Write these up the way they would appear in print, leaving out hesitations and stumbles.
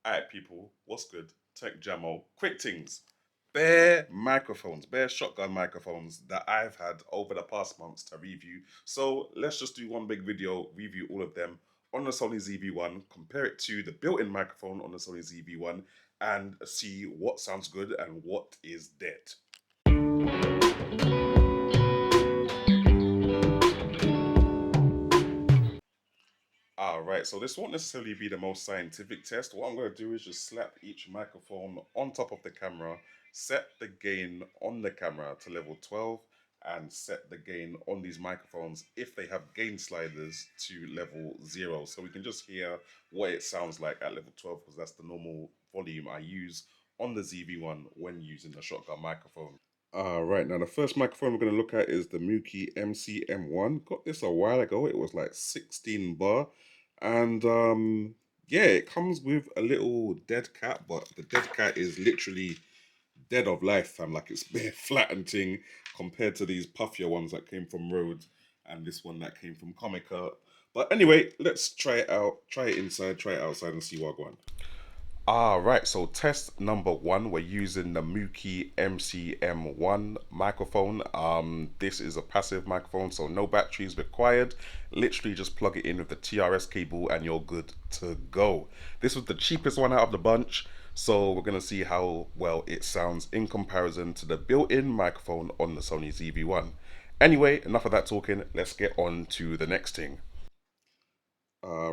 Alright, people, what's good? Tech Jamo. Quick things. Bare microphones, bare shotgun microphones that I've had over the past months to review. So let's just do one big video, review all of them on the Sony ZV-1, compare it to the built-in microphone on the Sony ZV-1, and see what sounds good and what is dead. Alright, so this won't necessarily be the most scientific test. What I'm going to do is just slap each microphone on top of the camera, set the gain on the camera to level 12, and set the gain on these microphones if they have gain sliders to level 0. So we can just hear what it sounds like at level 12 because that's the normal volume I use on the ZV-1 when using the shotgun microphone. Right, now the first microphone we're going to look at is the Mookie MCM1. Got this a while ago. It was like 16 bar. And yeah, it comes with a little dead cat, but the dead cat is literally dead of life, fam. Like it's bare flat and thing compared to these puffier ones that came from Rode and this one that came from COMICA. But anyway, let's try it out. Try it inside, try it outside and see what I want. Right, so test number one, we're using the Mookie MCM1 microphone. This is a passive microphone, so no batteries required. Literally just plug it in with the TRS cable and you're good to go. This was the cheapest one out of the bunch, so we're gonna see how well it sounds in comparison to the built-in microphone on the Sony ZV-1. Anyway, enough of that talking, let's get on to the next thing.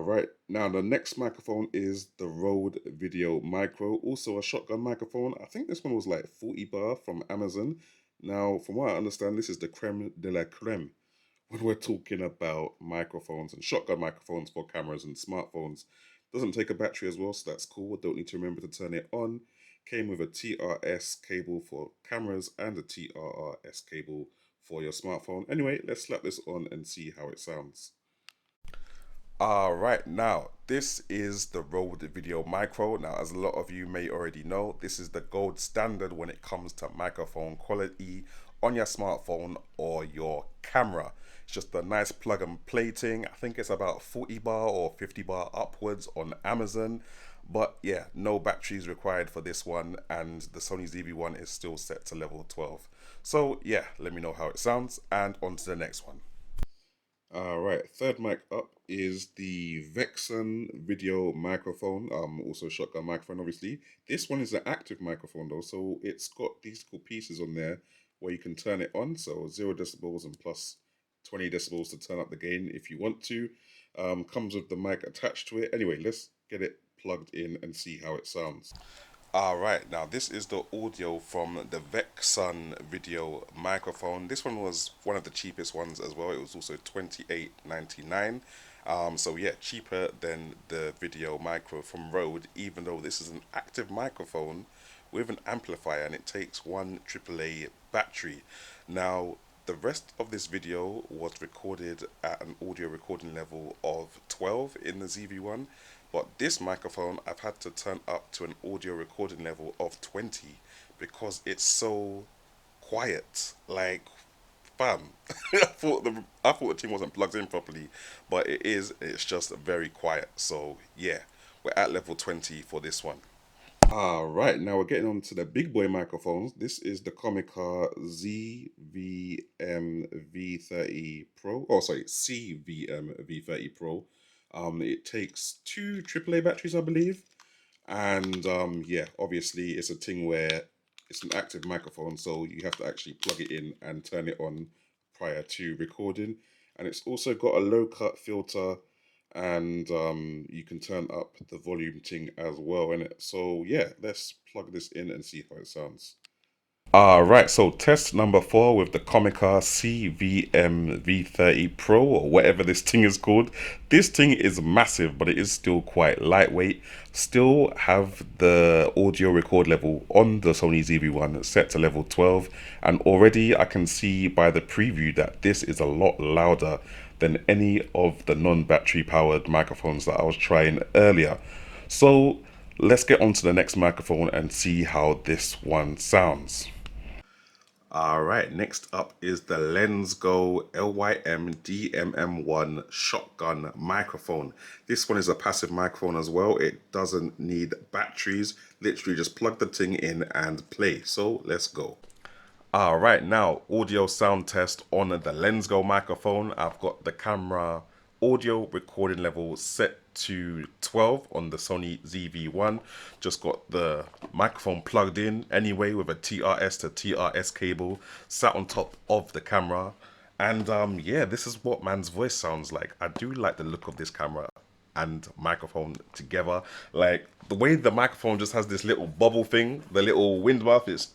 Right, now the next microphone is the Rode Video Micro, also a shotgun microphone. I think this one was like 40 bar from Amazon. Now, from what I understand, this is the creme de la creme when we're talking about microphones and shotgun microphones for cameras and smartphones. Doesn't take a battery as well, so that's cool. Don't need to remember to turn it on. Came with a TRS cable for cameras and a TRRS cable for your smartphone. Anyway, let's slap this on and see how it sounds. Right, now this is the Rode Video Micro. Now, as a lot of you may already know, this is the gold standard when it comes to microphone quality on your smartphone or your camera. It's just a nice plug and play thing. I think it's about 40 bar or 50 bar upwards on Amazon. But yeah, no batteries required for this one, and the Sony ZV-1 is still set to level 12. So yeah, let me know how it sounds, and on to the next one. All right, third mic up is the VEKSUN video microphone, also shotgun microphone, obviously. This one is an active microphone though, so it's got these cool pieces on there where you can turn it on, so 0 decibels and plus 20 decibels to turn up the gain if you want to. Comes with the mic attached to it. Anyway, let's get it plugged in and see how it sounds. Alright, now this is the audio from the VEKSUN video microphone. This one was one of the cheapest ones as well. It was also $28.99. So yeah, cheaper than the video micro from Rode, even though this is an active microphone with an amplifier and it takes one AAA battery. Now, the rest of this video was recorded at an audio recording level of 12 in the ZV-1, but this microphone I've had to turn up to an audio recording level of 20 because it's so quiet. Like, fam, I thought the thing wasn't plugged in properly, but it is. It's just very quiet. So yeah, we're at level 20 for this one. Right, now we're getting on to the big boy microphones. This is the COMICA ZVM V30 Pro. Oh, sorry, CVM V30 Pro. It takes two AAA batteries, I believe. And yeah, obviously it's a thing where it's an active microphone, so you have to actually plug it in and turn it on prior to recording. And it's also got a low cut filter, and you can turn up the volume thing as well in it. So yeah, let's plug this in and see how it sounds. Right, so test number 4 with the COMICA CVM V30 Pro, or whatever this thing is called. This thing is massive, but it is still quite lightweight. Still have the audio record level on the Sony ZV-1 set to level 12, and already I can see by the preview that this is a lot louder than any of the non-battery powered microphones that I was trying earlier. So let's get on to the next microphone and see how this one sounds. Alright, next up is the LensGo LYM DMM1 shotgun microphone. This one is a passive microphone as well. It doesn't need batteries. Literally just plug the thing in and play. So let's go. Alright, now audio sound test on the LensGo microphone. I've got the camera audio recording level set to 12 on the Sony Zv-1. Just got the microphone plugged in anyway with a TRS to TRS cable sat on top of the camera. And yeah, this is what man's voice sounds like. I do like the look of this camera and microphone together. Like the way the microphone just has this little bubble thing, the little wind muff, it's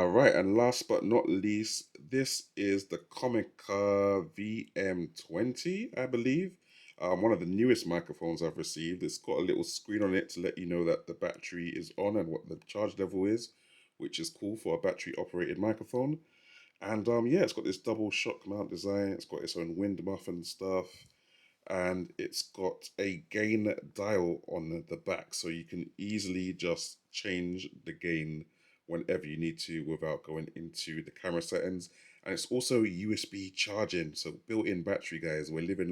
right, and last but not least, this is the COMICA VM20, I believe. One of the newest microphones I've received. It's got a little screen on it to let you know that the battery is on and what the charge level is, which is cool for a battery operated microphone. And yeah, it's got this double shock mount design. It's got its own wind muff and stuff. And it's got a gain dial on the back, so you can easily just change the gain whenever you need to without going into the camera settings. And it's also USB charging, so built-in battery, guys. We're living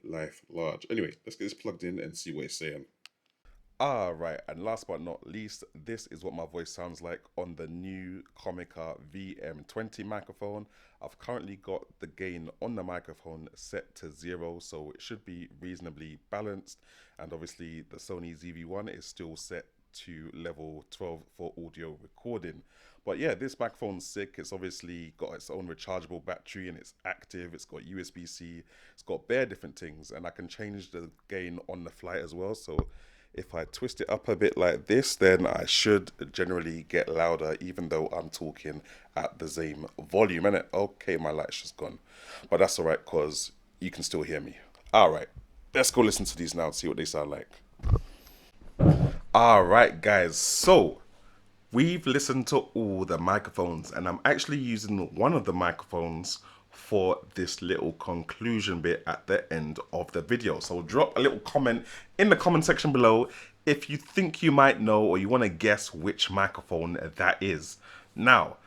life large. Anyway, let's get this plugged in and see what it's saying. Right, and last but not least, this is what my voice sounds like on the new COMICA VM20 microphone. I've currently got the gain on the microphone set to 0, so it should be reasonably balanced. And obviously the Sony Zv-1 is still set to level 12 for audio recording. But yeah, this microphone's sick. It's obviously got its own rechargeable battery and it's active. It's got USB-C. It's got bare different things, and I can change the gain on the fly as well. So if I twist it up a bit like this, then I should generally get louder, even though I'm talking at the same volume, innit? Okay, my light's just gone. But that's all right, because you can still hear me. All right, let's go listen to these now and see what they sound like. All right, guys, so we've listened to all the microphones, and I'm actually using one of the microphones for this little conclusion bit at the end of the video. So drop a little comment in the comment section below if you think you might know or you want to guess which microphone that is. Now,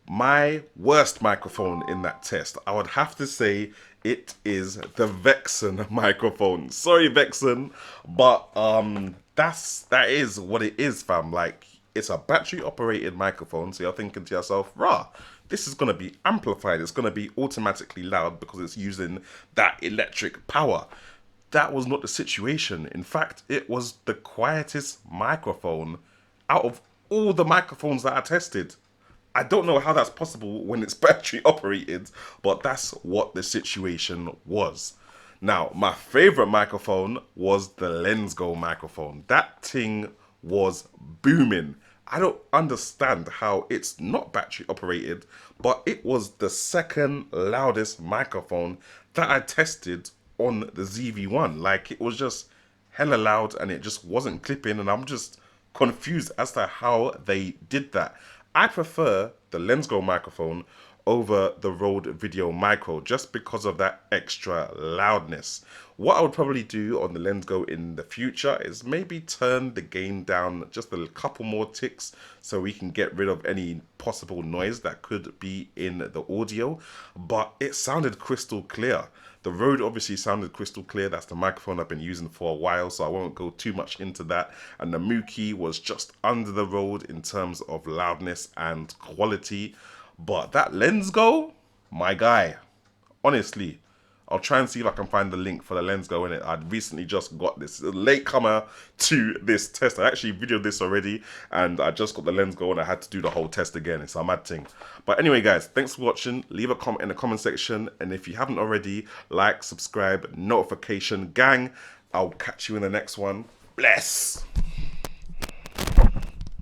my worst microphone in that test, I would have to say it is the VEKSUN microphone. Sorry, VEKSUN, but that is what it is, fam. Like, it's a battery operated microphone, so you're thinking to yourself, rah, this is going to be amplified. It's going to be automatically loud because it's using that electric power. That was not the situation. In fact, it was the quietest microphone out of all the microphones that I tested. I don't know how that's possible when it's battery operated, but that's what the situation was. Now, my favorite microphone was the LensGo microphone. That thing was booming. I don't understand how it's not battery operated, but it was the second loudest microphone that I tested on the Zv-1. Like, it was just hella loud and it just wasn't clipping, and I'm just confused as to how they did that. I prefer the LensGo microphone over the Rode Video Micro just because of that extra loudness. What I would probably do on the LensGo in the future is maybe turn the gain down just a couple more ticks so we can get rid of any possible noise that could be in the audio, but it sounded crystal clear. The Rode obviously sounded crystal clear. That's the microphone I've been using for a while, so I won't go too much into that. And the Mookie was just under the Rode in terms of loudness and quality. But that LensGo, my guy, honestly, I'll try and see if I can find the link for the LensGo in it. I'd recently just got this, a latecomer to this test. I actually videoed this already, and I just got the LensGo and I had to do the whole test again. It's a mad thing. But anyway, guys, thanks for watching. Leave a comment in the comment section, and if you haven't already, like, subscribe, notification, gang. I'll catch you in the next one. Bless.